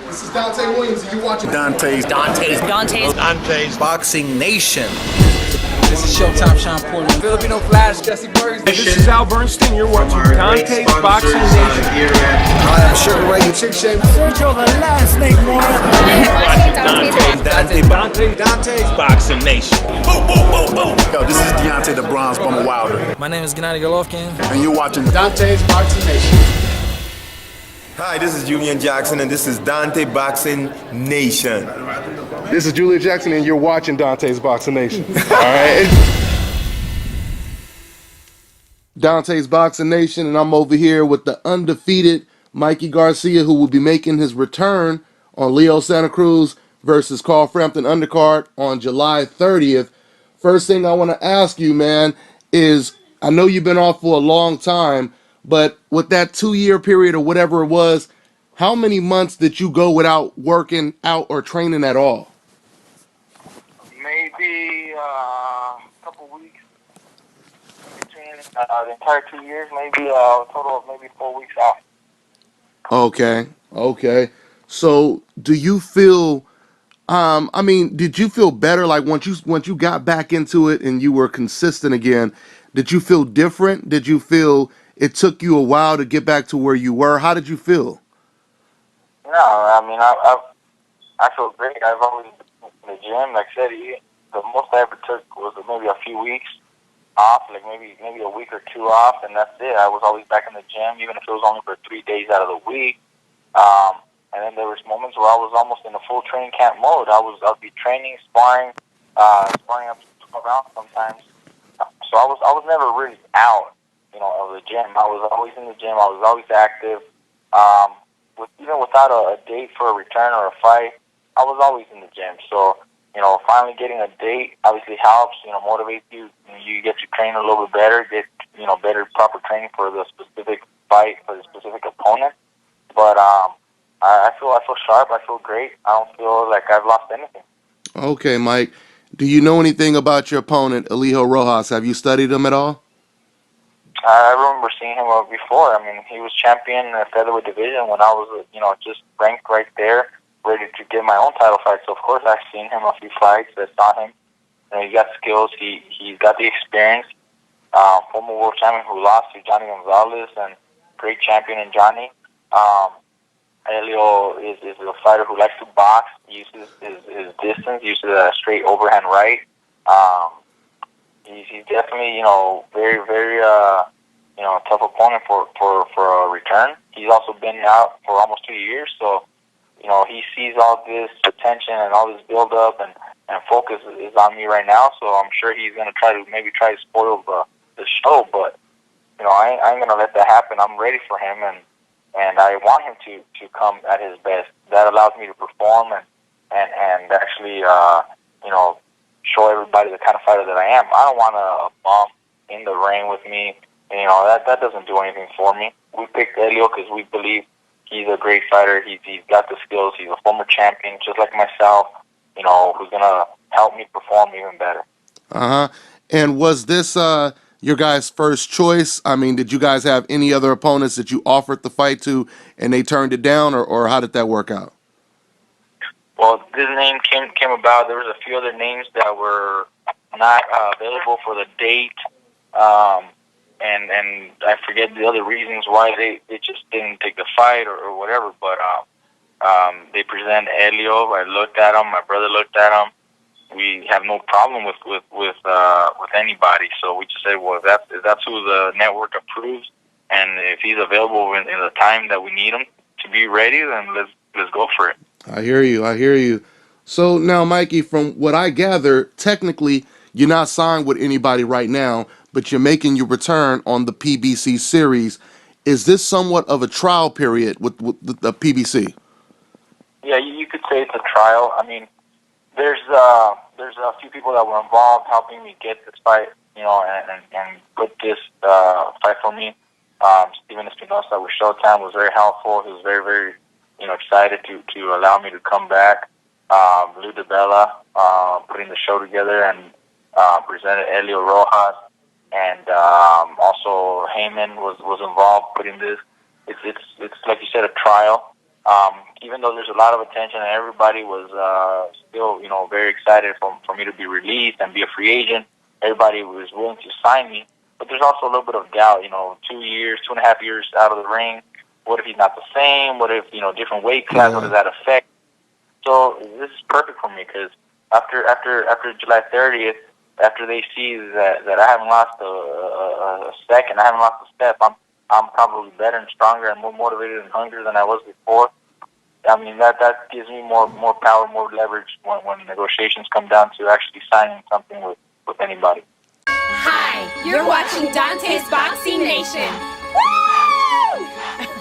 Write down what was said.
This is Dante Williams, and you're watching Dante's Boxing Nation. This is Showtime Sean Porter. Filipino Flash, Jesse Burns. This is Al Bernstein. You're watching Dante's Boxing Nation. Hi, I'm Sugar Ray. Chick Shape. Sergio, the last name, Dante's Boxing Nation. Boom, boom, boom, boom. Yo, this is Deontay the Bronze Bomber Wilder. My name is Gennady Golovkin. And you're watching Dante's Boxing Nation. Hi, this is Julian Jackson, and this is Dante Boxing Nation. This is Julia Jackson, and you're watching Dante's Boxing Nation. All right. Dante's Boxing Nation, and I'm over here with the undefeated Mikey Garcia, who will be making his return on Leo Santa Cruz versus Carl Frampton undercard on July 30th. First thing I want to ask you, man, is I know you've been off for a long time, but with that 2-year period or whatever it was, how many months did you go without working out or training at all? Maybe a couple weeks between the entire 2 years, maybe a total of maybe 4 weeks off. Okay. So do you feel, did you feel better, like once you got back into it and you were consistent again, did you feel different? Did you feel it took you a while to get back to where you were? How did you feel? No, I mean, I feel great. I've always been in the gym. Like I said, the most I ever took was maybe a few weeks off, like maybe a week or two off, and that's it. I was always back in the gym, even if it was only for 3 days out of the week. And then there was moments where I was almost in a full training camp mode. I'd be training, sparring up to 12 rounds sometimes. So I was never really out, of the gym. I was always in the gym. I was always active. Even without a date for a return or a fight, I was always in the gym. So, finally getting a date obviously helps, motivates you. You get to train a little bit better, get, better proper training for the specific fight, for the specific opponent. But I feel sharp. I feel great. I don't feel like I've lost anything. Okay, Mike. Do you know anything about your opponent, Elijah Rojas? Have you studied him at all? I remember seeing him before. I mean, he was champion in the featherweight division when I was, just ranked right there, ready to get my own title fight. So, of course, I've seen him a few fights. I saw him. He's got skills. He's got the experience. Former world champion who lost to Johnny Gonzalez, and great champion in Johnny. Elio is a fighter who likes to box. He uses his distance, uses a straight overhand right. He's definitely, very, very, tough opponent for a return. He's also been out for almost 2 years, so, he sees all this attention and all this build-up and focus is on me right now, so I'm sure he's going to try to spoil the show, but, I ain't going to let that happen. I'm ready for him, and I want him to come at his best. That allows me to perform and actually, show everybody the kind of fighter that I am. I don't want a bum in the ring with me. That doesn't do anything for me. We picked Elio because we believe he's a great fighter. He's got the skills. He's a former champion, just like myself, who's going to help me perform even better. Uh-huh. And was this your guys' first choice? I mean, did you guys have any other opponents that you offered the fight to and they turned it down, or how did that work out? Well, this name came about. There was a few other names that were not available for the date, and I forget the other reasons why they just didn't take the fight or whatever. But they presented Elio. I looked at him. My brother looked at him. We have no problem with anybody. So we just said, well, if that's who the network approves, and if he's available in the time that we need him to be ready, then let's go for it. I hear you. So now, Mikey, from what I gather, technically you're not signed with anybody right now, but you're making your return on the PBC series. Is this somewhat of a trial period with the PBC? Yeah, you could say it's a trial. I mean, there's a few people that were involved helping me get this fight, and put this fight for me. Steven Espinosa with Showtime was very helpful. He was very, very excited to allow me to come back. Lou DeBella putting the show together and presented Elio Rojas, and also Heyman was involved putting this. It's like you said, a trial. Even though there's a lot of attention and everybody was still, very excited for me to be released and be a free agent, everybody was willing to sign me. But there's also a little bit of doubt, 2 years, 2.5 years out of the ring. What if he's not the same? What if, different weight class? What does that affect? So this is perfect for me because after July 30th, after they see that I haven't lost a second, I haven't lost a step, I'm probably better and stronger and more motivated and hungry than I was before. I mean, that gives me more power, more leverage when negotiations come down to actually signing something with anybody. Hi, you're watching Dante's Boxing Nation. Woo!